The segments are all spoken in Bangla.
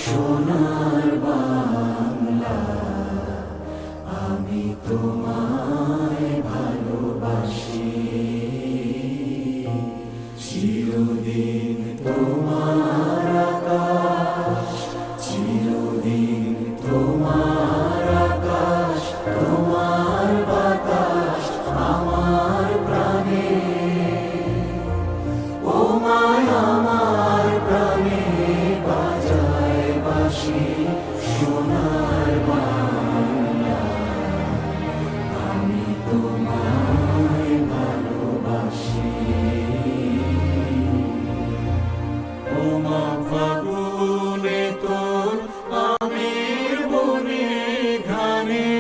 সোনার বাংলা, আমি তোমায় ভালোবাসি। চিরদিন তোমার আকাশ, চিরদিন তোমার আকাশ, তোমার বাতাস আমার প্রাণে। ও মায় আমার প্রাণে বাজায় বাঁশি সোনার বাংলা, আমি তোমায় ভালোবাসি। ও মা ফাগুনে তোর আমের বনে ঘানে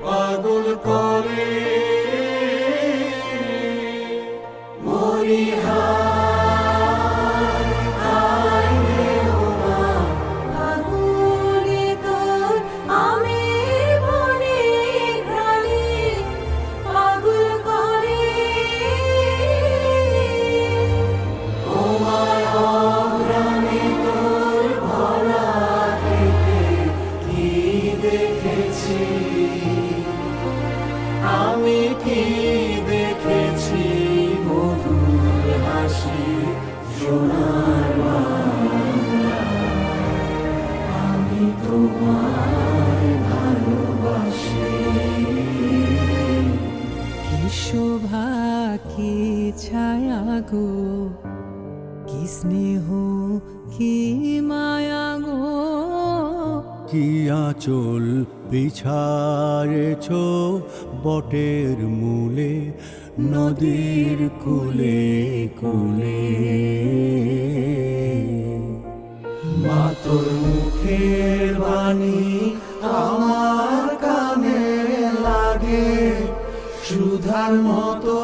পাগল করে মরি হায় হায় রে। ও মা ফাগুনে তোর আমের বনে ঘ্রাণে পাগল করে। ও মায় অগ্রাণে তোর ভরা খেতে কি দেখেছি আমি, কি দেখেছি মধুর হাসি সোনার বাংলা, আমি তোমায় ভালোবাসি। কি শোভা কি ছায়া গো, কি স্নেহ কি মায়া গো, কি আঁচল বিছারেছ বটের মূলে নদীর কূলে কূলে। মা তোর মুখের বাণী আমার কানে লাগে সুধার মতো।